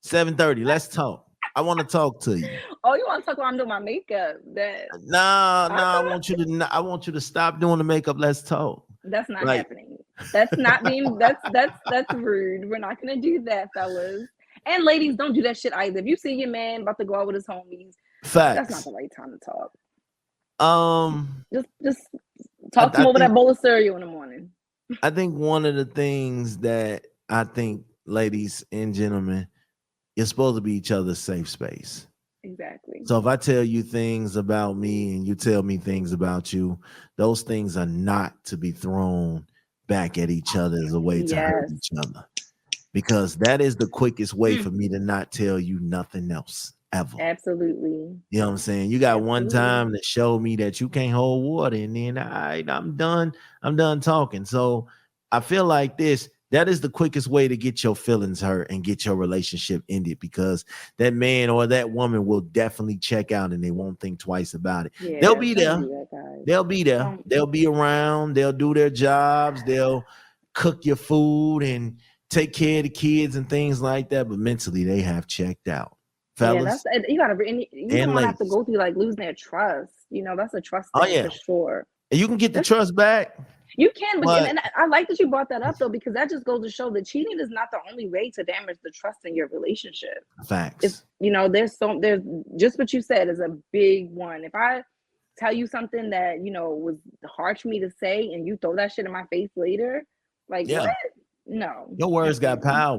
7:30. Let's talk. I want to talk to you.
Oh, you want to talk while I'm doing my makeup?
Nah,
I
I
thought
want you to stop doing the makeup. Let's talk.
that's not
Like,
happening. That's not being that's rude. We're not gonna do that, fellas. And ladies, don't do that shit either. If you see your man about to go out with his homies, that's not
facts.
the right time to talk.
Um,
Just talk to
I
him over that
think
bowl of cereal in the morning.
I think one of the things that I think, ladies and gentlemen, you're supposed to be each other's safe space.
Exactly.
So if I tell you things about me and you tell me things about you, those things are not to be thrown back at each other as a way to hurt
Yes.
each other. Because that is the quickest way for me to not tell you nothing else ever.
Absolutely.
You know what I'm saying? You got one time to show me that you can't hold water, and then I'm done. I'm done talking. So I feel like that is the quickest way to get your feelings hurt and get your relationship ended, because that man or that woman will definitely check out and they won't think twice about it.
Yeah,
They'll be there.
don't do that, guys.
They'll be there.
Don't.
They'll be around. They'll do their jobs. They'll cook your food and take care of the kids and things like that. But mentally, they have checked out.
Yeah,
Fellas
you gotta. You don't
and
want to have to
ladies.
go through like losing their trust. You know, that's a trust
Oh,
thing
yeah.
for sure.
And you can get the trust back.
You can, but
But
and I like that you brought that up though, because that just goes to show that cheating is not the only way to damage the trust in your relationship.
facts.
It's there's just what you said is a big one. If I tell you something that was hard for me to say and you throw that shit in my face later, like
Yeah.
what? No.
Your words got power.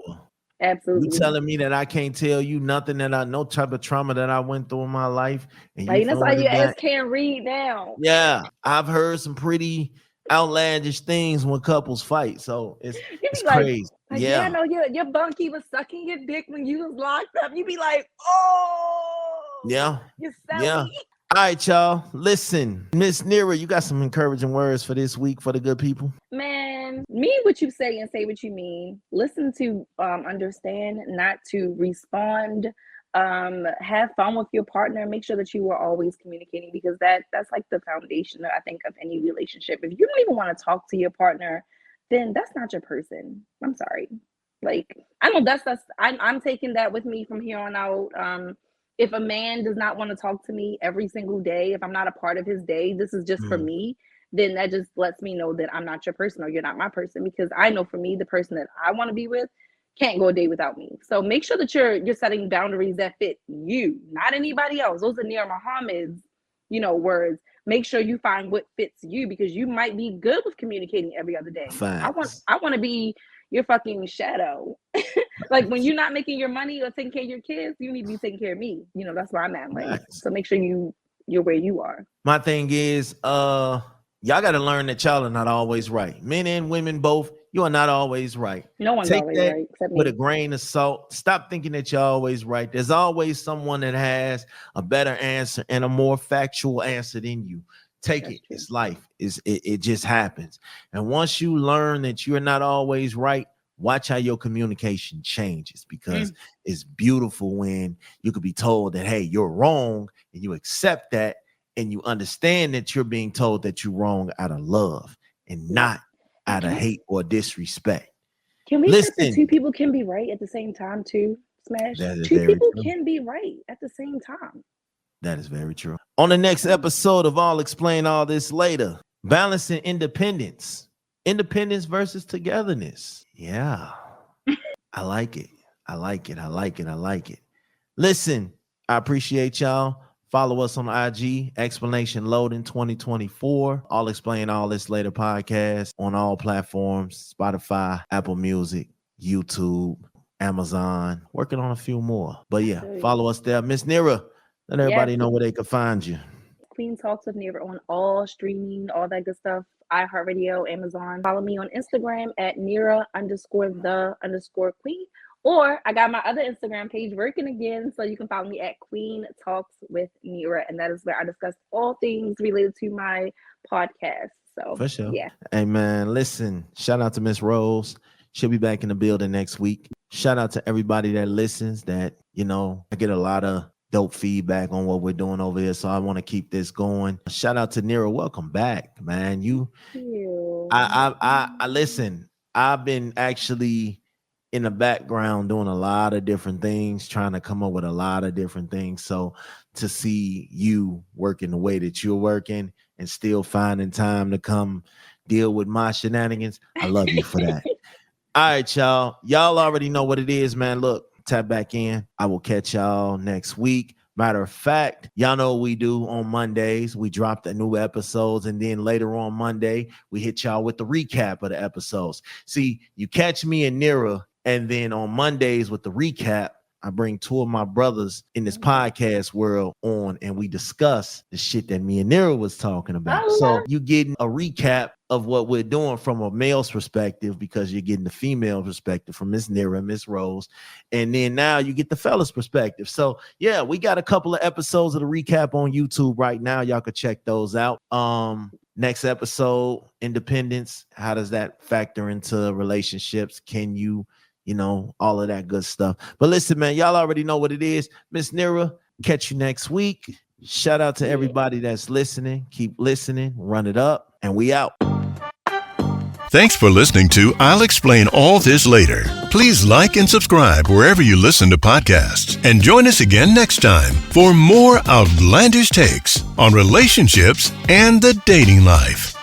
Absolutely.
You telling me that I can't tell you nothing that no type of trauma that I went through in my life, and you
That's why
throwing
your
it
ass
back.
can't read now.
Yeah, I've heard some pretty outlandish things when couples fight. So it's crazy.
Yeah, I know your bunkie was sucking your dick when you was locked up. You be like, oh,
Yeah.
you
Yeah.
selling.
All right, y'all. Listen, Miss Nira, you got some encouraging words for this week for the good people?
Man, mean what you say and say what you mean. Listen to understand, not to respond. Have fun with your partner. Make sure that you are always communicating, because that's like the foundation, I think, of any relationship. If you don't even want to talk to your partner, then that's not your person. I'm sorry. Like, I know I'm taking that with me from here on out. If a man does not want to talk to me every single day, if I'm not a part of his day, this is just for me, then that just lets me know that I'm not your person or you're not my person, because I know for me, the person that I want to be with can't go a day without me. So make sure that you're setting boundaries that fit you, not anybody else. Those are Nir Muhammad's, words. Make sure you find what fits you, because you might be good with communicating every other day.
Facts.
I want to be your fucking shadow. Like, when you're not making your money or taking care of your kids, you need to be taking care of me. That's where I'm at. Like, so make sure you're where you are.
My thing is, y'all got to learn that y'all are not always right. Men and women both, you are not always right.
No one's
Take
always
that
right except me.
with a grain of salt. Stop thinking that you're always right. There's always someone that has a better answer and a more factual answer than you. Take
That's
it.
true.
It's life. It just happens. And once you learn that you're not always right, watch how your communication changes, because it's beautiful when you could be told that, hey, you're wrong, and you accept that, and you understand that you're being told that you're wrong out of love and not out of hate or disrespect.
Can we say that two people can be right at the same time too, Smash? Two people can be right at the same time.
That is very true. On the next episode of I'll Explain All This Later, balancing independence versus togetherness. Yeah. I like it. I like it. Listen, I appreciate y'all. Follow us on IG, Explanation Loading 2024. I'll Explain All This Later podcast on all platforms: Spotify, Apple Music, YouTube, Amazon. Working on a few more. But yeah, follow us there. Miss Nira, let everybody know where they can find you.
Queen Talks with Nira on all streaming, all that good stuff. iHeartRadio, Amazon. Follow me on Instagram at Nira_the_queen. Or I got my other Instagram page working again, so you can follow me at Queen Talks with Nira, and that is where I discuss all things related to my podcast. So
For sure.
yeah.
Hey man, listen, shout out to Miss Rose. She'll be back in the building next week. Shout out to everybody that listens that, I get a lot of dope feedback on what we're doing over here. So I want to keep this going. Shout out to Nira. Welcome back, man.
Thank you.
I listen, I've been actually in the background doing a lot of different things, trying to come up with a lot of different things. So to see you working the way that you're working and still finding time to come deal with my shenanigans, I love you for that. All right, y'all. Y'all already know what it is, man. Look, tap back in. I will catch y'all next week. Matter of fact, y'all know what we do on Mondays. We drop the new episodes, and then later on Monday, we hit y'all with the recap of the episodes. See, you catch me and Nira, and then on Mondays with the recap, I bring two of my brothers in this podcast world on, and we discuss the shit that me and Nira was talking about. So you getting a recap of what we're doing from a male's perspective, because you're getting the female perspective from Miss Nira and Miss Rose. And then now you get the fella's perspective. So yeah, we got a couple of episodes of the recap on YouTube right now. Y'all could check those out. Next episode, independence. How does that factor into relationships? Can you all of that good stuff. But listen, man, y'all already know what it is. Miss Nira, catch you next week. Shout out to everybody that's listening. Keep listening. Run it up. And we out.
Thanks for listening to I'll Explain All This Later. Please like and subscribe wherever you listen to podcasts. And join us again next time for more outlandish takes on relationships and the dating life.